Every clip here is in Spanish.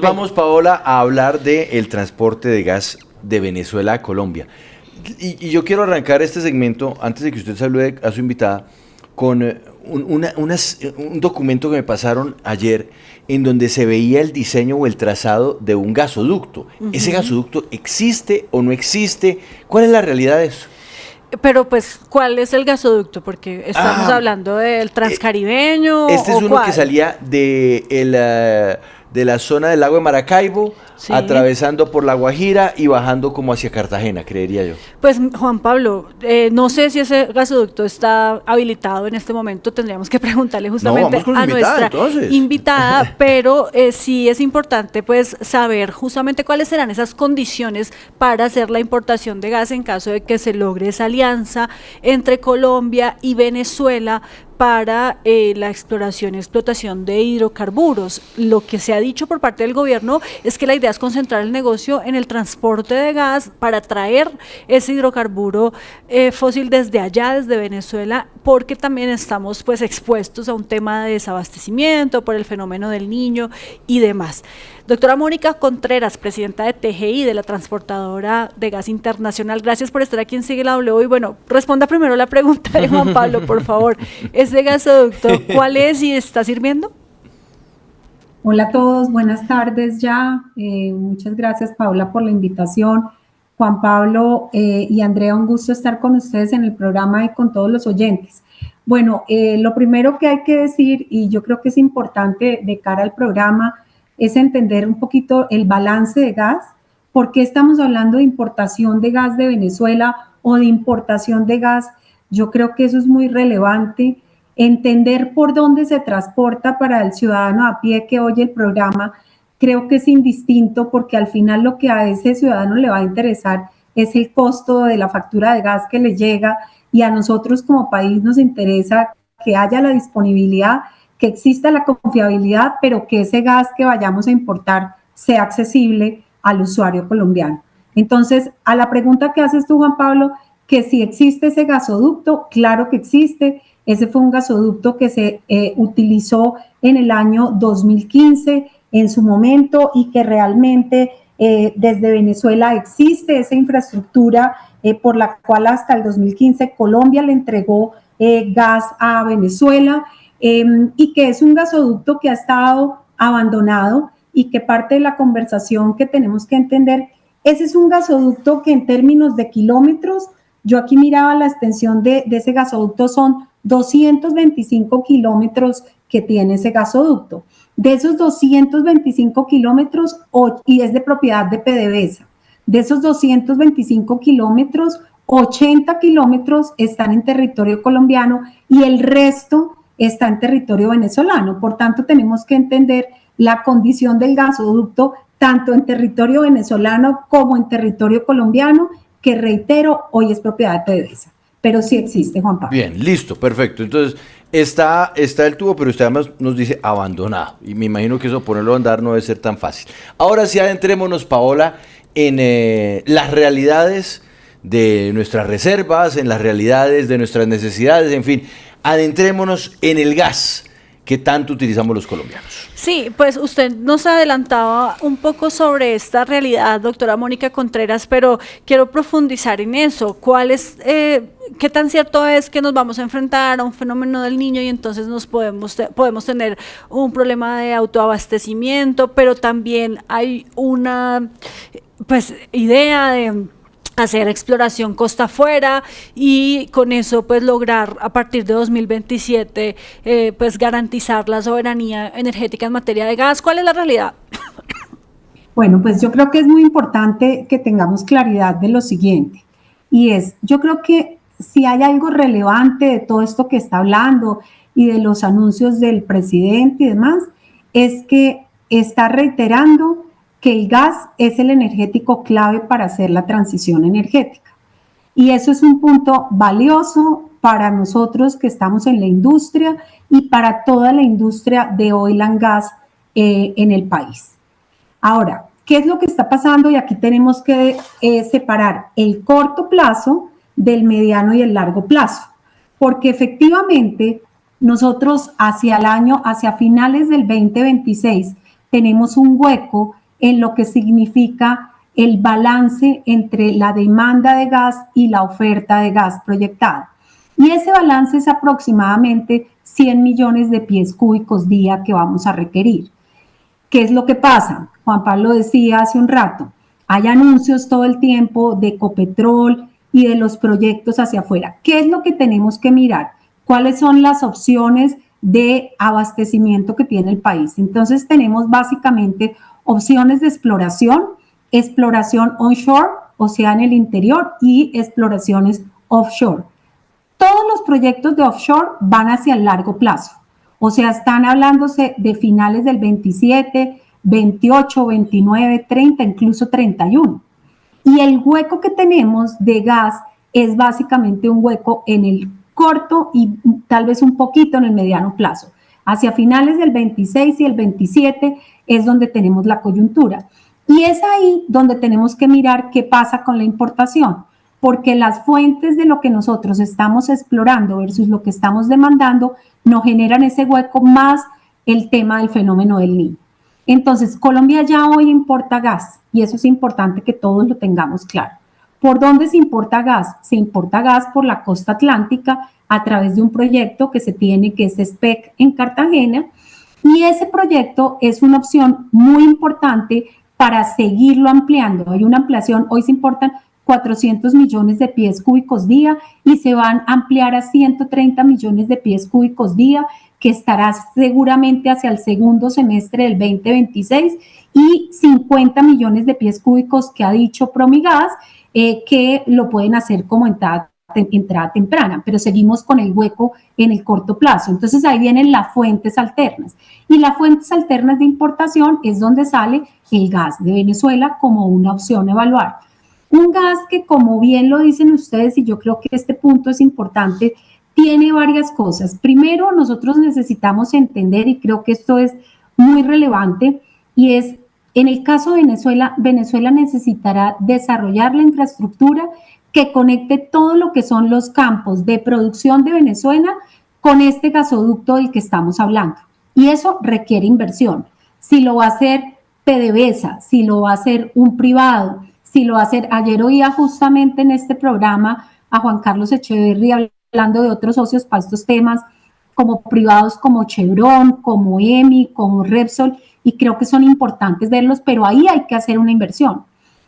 Vamos, Paola, a hablar del transporte de gas de Venezuela a Colombia. Y yo quiero arrancar este segmento, antes de que usted salude a su invitada, con un documento que me pasaron ayer en donde se veía el diseño o el trazado de un gasoducto. ¿Ese gasoducto existe o no existe? ¿Cuál es la realidad de eso? Pero pues, ¿cuál es el gasoducto? Porque estamos hablando del transcaribeño. Este es ¿o uno cuál? que salía de la zona del lago de Maracaibo, Sí. atravesando por La Guajira y bajando como hacia Cartagena, creería yo. Pues Juan Pablo, no sé si ese gasoducto está habilitado en este momento, tendríamos que preguntarle justamente vamos con la a invitada, nuestra entonces. invitada, pero sí es importante pues saber justamente cuáles serán esas condiciones para hacer la importación de gas en caso de que se logre esa alianza entre Colombia y Venezuela para la exploración y explotación de hidrocarburos. Lo que se ha dicho por parte del gobierno es que la idea es concentrar el negocio en el transporte de gas para traer ese hidrocarburo fósil desde allá, desde Venezuela, porque también estamos pues expuestos a un tema de desabastecimiento por el fenómeno del Niño y demás. Doctora Mónica Contreras, presidenta de TGI, de la Transportadora de Gas Internacional, gracias por estar aquí en Sigue la W. Y bueno, responda primero la pregunta de Juan Pablo, por favor. ¿Ese gasoducto cuál es y está sirviendo? Hola a todos, buenas tardes ya. Muchas gracias, Paula, por la invitación. Juan Pablo y Andrea, un gusto estar con ustedes en el programa y con todos los oyentes. Bueno, lo primero que hay que decir, y yo creo que es importante de cara al programa, es entender un poquito el balance de gas. ¿Por qué estamos hablando de importación de gas de Venezuela o de importación de gas? Yo creo que eso es muy relevante. Entender por dónde se transporta para el ciudadano a pie que oye el programa, creo que es indistinto porque al final lo que a ese ciudadano le va a interesar es el costo de la factura de gas que le llega, y a nosotros como país nos interesa que haya la disponibilidad, que exista la confiabilidad, pero que ese gas que vayamos a importar sea accesible al usuario colombiano. Entonces, a la pregunta que haces tú, Juan Pablo, que si existe ese gasoducto, claro que existe. Ese fue un gasoducto que se utilizó en el año 2015 en su momento, y que realmente desde Venezuela existe esa infraestructura por la cual hasta el 2015 Colombia le entregó gas a Venezuela, y que es un gasoducto que ha estado abandonado, y que parte de la conversación que tenemos que entender, ese es un gasoducto que en términos de kilómetros, yo aquí miraba la extensión de ese gasoducto, son 225 kilómetros que tiene ese gasoducto. De esos 225 kilómetros, y es de propiedad de PDVSA, de esos 225 kilómetros, 80 kilómetros están en territorio colombiano y el resto está en territorio venezolano. Por tanto, tenemos que entender la condición del gasoducto tanto en territorio venezolano como en territorio colombiano, que reitero, hoy es propiedad de PDVSA. Pero sí existe, Juan Pablo. Bien, listo, perfecto. Entonces, está el tubo, pero usted además nos dice abandonado. Y me imagino que eso ponerlo a andar no debe ser tan fácil. Ahora sí, adentrémonos, Paola, en las realidades de nuestras reservas, en las realidades de nuestras necesidades, en fin, adentrémonos en el gas que tanto utilizamos los colombianos. Sí, pues usted nos adelantaba un poco sobre esta realidad, doctora Mónica Contreras, pero quiero profundizar en eso. ¿Cuál es, qué tan cierto es que nos vamos a enfrentar a un fenómeno del Niño y entonces nos podemos tener un problema de autoabastecimiento, pero también hay una pues idea de hacer exploración costa afuera y con eso pues lograr a partir de 2027 pues garantizar la soberanía energética en materia de gas? ¿Cuál es la realidad? Bueno, pues yo creo que es muy importante que tengamos claridad de lo siguiente, y es, yo creo que si hay algo relevante de todo esto que está hablando y de los anuncios del presidente y demás, es que está reiterando que el gas es el energético clave para hacer la transición energética. Y eso es un punto valioso para nosotros que estamos en la industria y para toda la industria de oil and gas en el país. Ahora, ¿qué es lo que está pasando? Y aquí tenemos que separar el corto plazo del mediano y el largo plazo, porque efectivamente nosotros hacia finales del 2026 tenemos un hueco en lo que significa el balance entre la demanda de gas y la oferta de gas proyectada. Y ese balance es aproximadamente 100 millones de pies cúbicos día que vamos a requerir. ¿Qué es lo que pasa? Juan Pablo decía hace un rato, hay anuncios todo el tiempo de Ecopetrol y de los proyectos hacia afuera. ¿Qué es lo que tenemos que mirar? ¿Cuáles son las opciones de abastecimiento que tiene el país? Entonces tenemos básicamente opciones de exploración onshore, o sea, en el interior, y exploraciones offshore. Todos los proyectos de offshore van hacia el largo plazo. O sea, están hablándose de finales del 27, 28, 29, 30, incluso 31. Y el hueco que tenemos de gas es básicamente un hueco en el corto y tal vez un poquito en el mediano plazo. Hacia finales del 26 y el 27 es donde tenemos la coyuntura. Y es ahí donde tenemos que mirar qué pasa con la importación, porque las fuentes de lo que nosotros estamos explorando versus lo que estamos demandando nos generan ese hueco más el tema del fenómeno del Niño. Entonces, Colombia ya hoy importa gas y eso es importante que todos lo tengamos claro. ¿Por dónde se importa gas? Se importa gas por la costa atlántica a través de un proyecto que se tiene, que es SPEC en Cartagena, y ese proyecto es una opción muy importante para seguirlo ampliando. Hay una ampliación, hoy se importan 400 millones de pies cúbicos día y se van a ampliar a 130 millones de pies cúbicos día, que estará seguramente hacia el segundo semestre del 2026, y 50 millones de pies cúbicos que ha dicho Promigas, que lo pueden hacer como entrada temprana, pero seguimos con el hueco en el corto plazo. Entonces ahí vienen las fuentes alternas. Y las fuentes alternas de importación es donde sale el gas de Venezuela como una opción a evaluar. Un gas que, como bien lo dicen ustedes, y yo creo que este punto es importante, tiene varias cosas. Primero, nosotros necesitamos entender, y creo que esto es muy relevante, y es, en el caso de Venezuela, Venezuela necesitará desarrollar la infraestructura que conecte todo lo que son los campos de producción de Venezuela con este gasoducto del que estamos hablando. Y eso requiere inversión. Si lo va a hacer PDVSA, si lo va a hacer un privado, si lo va a hacer, ayer oía justamente en este programa a Juan Carlos Echeverry hablando de otros socios para estos temas, como privados como Chevron, como EMI, como Repsol, y creo que son importantes verlos, pero ahí hay que hacer una inversión.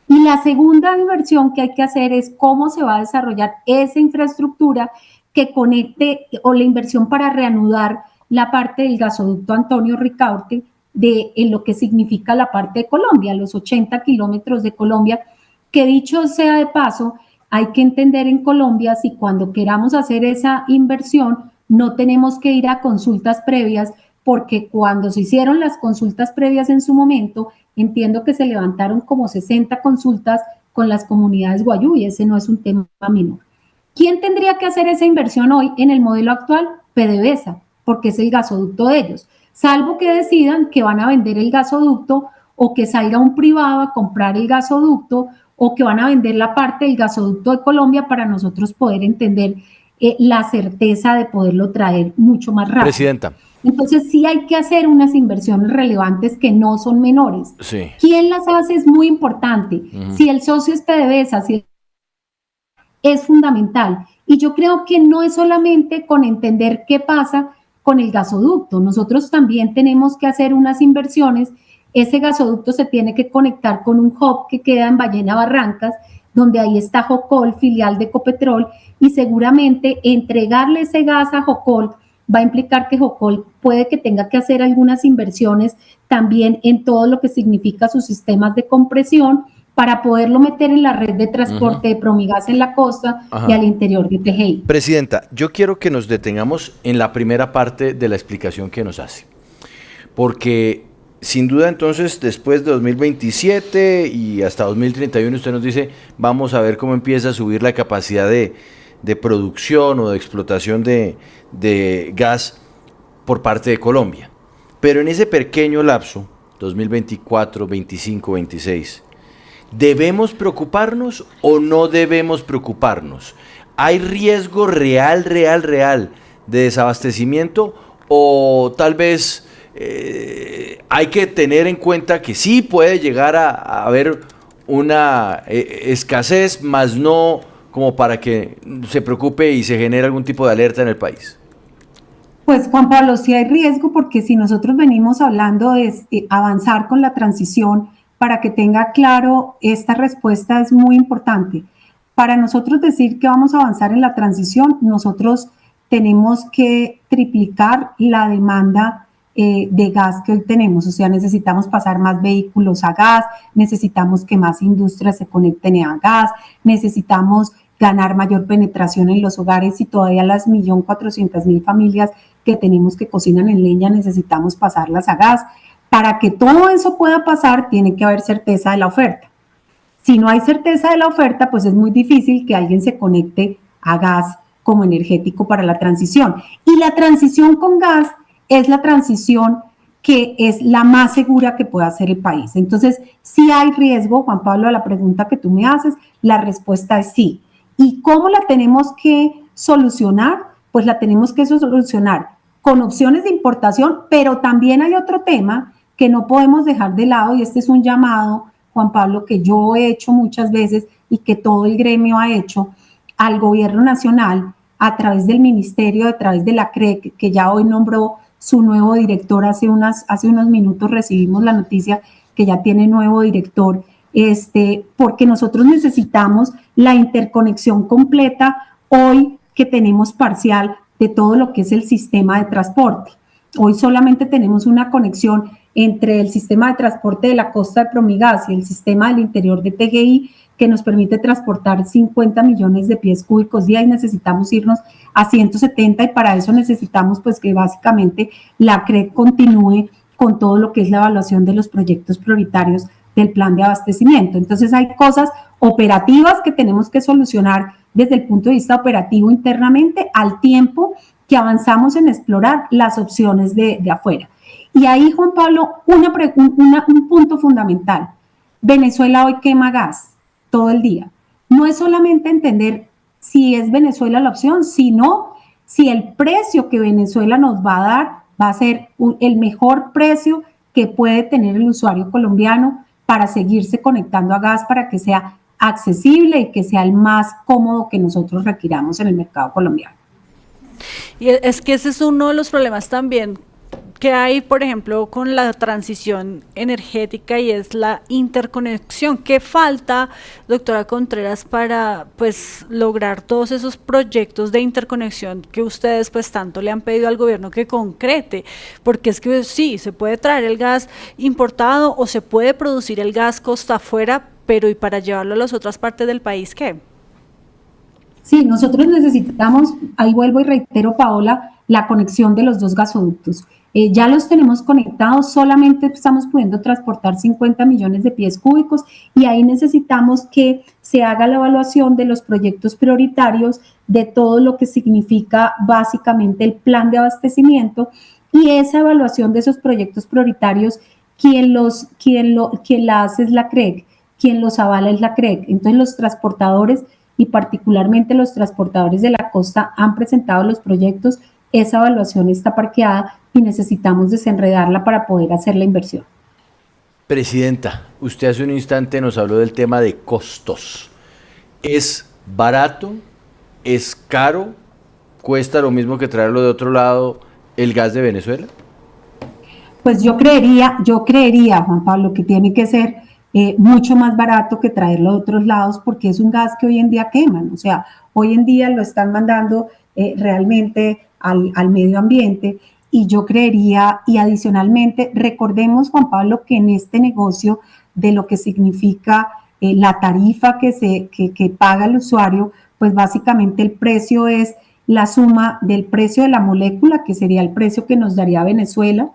Y la segunda inversión que hay que hacer es cómo se va a desarrollar esa infraestructura que conecte, o la inversión para reanudar la parte del gasoducto Antonio Ricaurte en lo que significa la parte de Colombia, los 80 kilómetros de Colombia, que dicho sea de paso, hay que entender en Colombia si cuando queramos hacer esa inversión no tenemos que ir a consultas previas, porque cuando se hicieron las consultas previas en su momento, entiendo que se levantaron como 60 consultas con las comunidades guayú y ese no es un tema menor. ¿Quién tendría que hacer esa inversión hoy en el modelo actual? PDVSA, porque es el gasoducto de ellos, salvo que decidan que van a vender el gasoducto o que salga un privado a comprar el gasoducto o que van a vender la parte del gasoducto de Colombia para nosotros poder entender la certeza de poderlo traer mucho más rápido. Presidenta. Entonces sí hay que hacer unas inversiones relevantes que no son menores. Sí. ¿Quién las hace? Es muy importante. Si el socio es PDVSA, es fundamental. Y yo creo que no es solamente con entender qué pasa con el gasoducto. Nosotros también tenemos que hacer unas inversiones. Ese gasoducto se tiene que conectar con un hub que queda en Ballena Barrancas, donde ahí está Jocol, filial de Ecopetrol, y seguramente entregarle ese gas a Jocol va a implicar que Jocol puede que tenga que hacer algunas inversiones también en todo lo que significa sus sistemas de compresión para poderlo meter en la red de transporte de Promigas en la costa y al interior de TGI. Presidenta, yo quiero que nos detengamos en la primera parte de la explicación que nos hace, porque sin duda entonces después de 2027 y hasta 2031 usted nos dice, vamos a ver cómo empieza a subir la capacidad de producción o de explotación de gas por parte de Colombia. Pero en ese pequeño lapso, 2024, 25, 26, ¿debemos preocuparnos o no debemos preocuparnos? ¿Hay riesgo real de desabastecimiento o tal vez hay que tener en cuenta que sí puede llegar a haber una escasez, más no como para que se preocupe y se genere algún tipo de alerta en el país. Pues Juan Pablo, sí hay riesgo porque si nosotros venimos hablando de avanzar con la transición, para que tenga claro, esta respuesta es muy importante. Para nosotros decir que vamos a avanzar en la transición, nosotros tenemos que triplicar la demanda de gas que hoy tenemos, o sea, necesitamos pasar más vehículos a gas, necesitamos que más industrias se conecten a gas, necesitamos ganar mayor penetración en los hogares y todavía las 1.400.000 familias que tenemos que cocinan en leña necesitamos pasarlas a gas. Para que todo eso pueda pasar, tiene que haber certeza de la oferta. Si no hay certeza de la oferta, pues es muy difícil que alguien se conecte a gas como energético para la transición. Y la transición con gas es la transición que es la más segura que pueda hacer el país. Entonces, si hay riesgo, Juan Pablo, a la pregunta que tú me haces, la respuesta es sí. ¿Y cómo la tenemos que solucionar? Pues la tenemos que solucionar con opciones de importación, pero también hay otro tema que no podemos dejar de lado y este es un llamado, Juan Pablo, que yo he hecho muchas veces y que todo el gremio ha hecho al gobierno nacional a través del ministerio, a través de la CREC, que ya hoy nombró su nuevo director, hace unos minutos recibimos la noticia que ya tiene nuevo director, porque nosotros necesitamos la interconexión completa hoy que tenemos parcial de todo lo que es el sistema de transporte. Hoy solamente tenemos una conexión entre el sistema de transporte de la costa de Promigas y el sistema del interior de TGI que nos permite transportar 50 millones de pies cúbicos día y necesitamos irnos a 170 y para eso necesitamos pues que básicamente la CREC continúe con todo lo que es la evaluación de los proyectos prioritarios del plan de abastecimiento. Entonces hay cosas operativas que tenemos que solucionar desde el punto de vista operativo internamente al tiempo que avanzamos en explorar las opciones de afuera. Y ahí, Juan Pablo, un punto fundamental. Venezuela hoy quema gas todo el día. No es solamente entender si es Venezuela la opción, sino si el precio que Venezuela nos va a dar va a ser el mejor precio que puede tener el usuario colombiano para seguirse conectando a gas, para que sea accesible y que sea el más cómodo que nosotros requiramos en el mercado colombiano. Y es que ese es uno de los problemas también que hay, por ejemplo, con la transición energética y es la interconexión. ¿Qué falta, doctora Contreras, para pues lograr todos esos proyectos de interconexión que ustedes pues tanto le han pedido al gobierno que concrete? Porque es que sí, se puede traer el gas importado o se puede producir el gas costa afuera, pero ¿y para llevarlo a las otras partes del país qué? Sí, nosotros necesitamos, ahí vuelvo y reitero, Paola, la conexión de los dos gasoductos. Ya los tenemos conectados, solamente estamos pudiendo transportar 50 millones de pies cúbicos y ahí necesitamos que se haga la evaluación de los proyectos prioritarios, de todo lo que significa básicamente el plan de abastecimiento y esa evaluación de esos proyectos prioritarios, quien la hace es la CREC, quien los avala es la CREC. Entonces los transportadores y particularmente los transportadores de la costa han presentado los proyectos, esa evaluación está parqueada y necesitamos desenredarla para poder hacer la inversión. Presidenta, usted hace un instante nos habló del tema de costos. ¿Es barato? ¿Es caro? ¿Cuesta lo mismo que traerlo de otro lado el gas de Venezuela? Pues yo creería, Juan Pablo, que tiene que ser mucho más barato que traerlo de otros lados porque es un gas que hoy en día queman. O sea, hoy en día lo están mandando realmente al medio ambiente y yo creería, y adicionalmente, recordemos, Juan Pablo, que en este negocio de lo que significa la tarifa que paga el usuario, pues básicamente el precio es la suma del precio de la molécula, que sería el precio que nos daría Venezuela,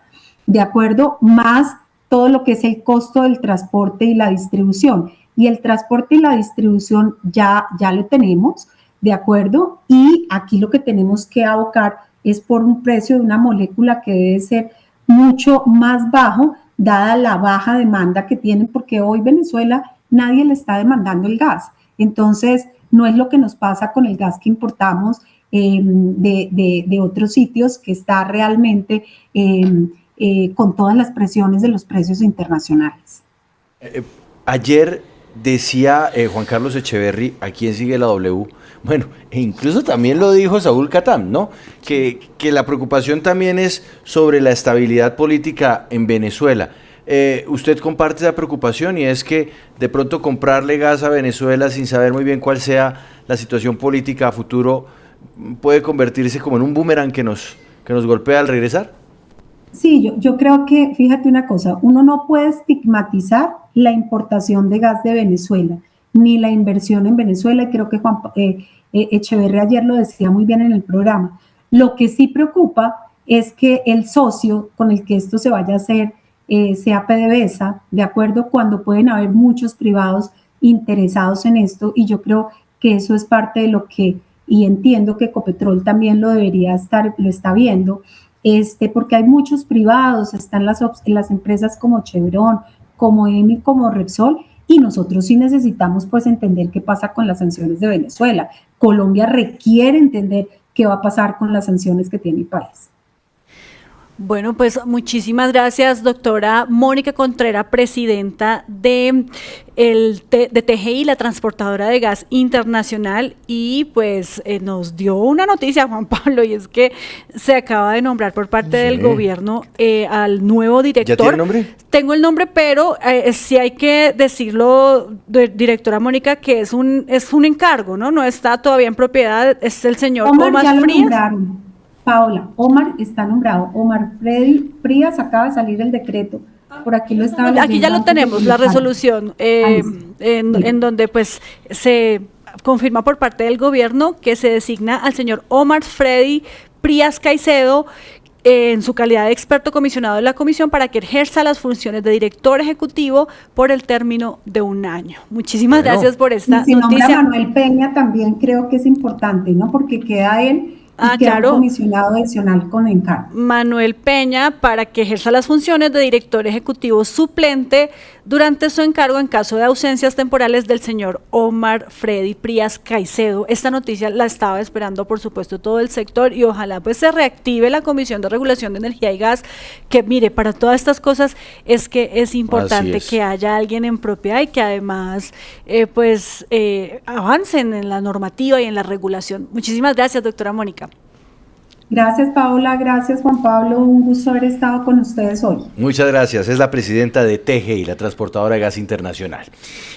¿de acuerdo? Más todo lo que es el costo del transporte y la distribución. Y el transporte y la distribución ya lo tenemos, ¿de acuerdo? Y aquí lo que tenemos que abocar es por un precio de una molécula que debe ser mucho más bajo, dada la baja demanda que tienen, porque hoy Venezuela nadie le está demandando el gas. Entonces, no es lo que nos pasa con el gas que importamos de otros sitios, que está realmente con todas las presiones de los precios internacionales. Ayer decía Juan Carlos Echeverry, ¿a quién sigue la W? Bueno, e incluso también lo dijo Saúl Catam, ¿no? Que la preocupación también es sobre la estabilidad política en Venezuela. ¿Usted comparte esa preocupación y es que de pronto comprarle gas a Venezuela sin saber muy bien cuál sea la situación política a futuro puede convertirse como en un boomerang que nos golpea al regresar? Sí, yo creo que, fíjate una cosa, uno no puede estigmatizar la importación de gas de Venezuela, ni la inversión en Venezuela, y creo que Echeverría ayer lo decía muy bien en el programa. Lo que sí preocupa es que el socio con el que esto se vaya a hacer sea PDVSA, ¿de acuerdo? Cuando pueden haber muchos privados interesados en esto, y yo creo que eso es parte de lo que, y entiendo que Ecopetrol también lo está viendo, porque hay muchos privados, están las empresas como Chevron, como EMI, como Repsol, y nosotros sí necesitamos pues entender qué pasa con las sanciones de Venezuela. Colombia requiere entender qué va a pasar con las sanciones que tiene el país. Bueno, pues muchísimas gracias, doctora Mónica Contreras, presidenta de TGI, la transportadora de gas internacional, y pues nos dio una noticia, Juan Pablo, y es que se acaba de nombrar por parte del gobierno al nuevo director. ¿Ya tiene el nombre? Tengo el nombre, pero sí hay que decirlo, directora Mónica, que es un encargo, ¿no? No está todavía en propiedad, es el señor Omar Frías. Paola, Omar está nombrado, Omar Freddy Frías, acaba de salir el decreto, por aquí lo estaba leyendo. Aquí ya lo tenemos, la resolución, en donde pues se confirma por parte del gobierno que se designa al señor Omar Freddy Frías Caicedo en su calidad de experto comisionado de la comisión para que ejerza las funciones de director ejecutivo por el término de 1 año. Muchísimas gracias por esta noticia. Nombra a Manuel Peña también creo que es importante, ¿no? Porque queda él y queda un comisionado adicional con encargo. Manuel Peña, para que ejerza las funciones de director ejecutivo suplente durante su encargo en caso de ausencias temporales del señor Omar Freddy Frías Caicedo. Esta noticia la estaba esperando, por supuesto, todo el sector, y ojalá pues se reactive la Comisión de Regulación de Energía y Gas, que mire, para todas estas cosas es que es importante que haya alguien en propiedad y que además avancen en la normativa y en la regulación. Muchísimas gracias, doctora Mónica. Gracias, Paola. Gracias, Juan Pablo. Un gusto haber estado con ustedes hoy. Muchas gracias. Es la presidenta de TGI, la transportadora de gas internacional.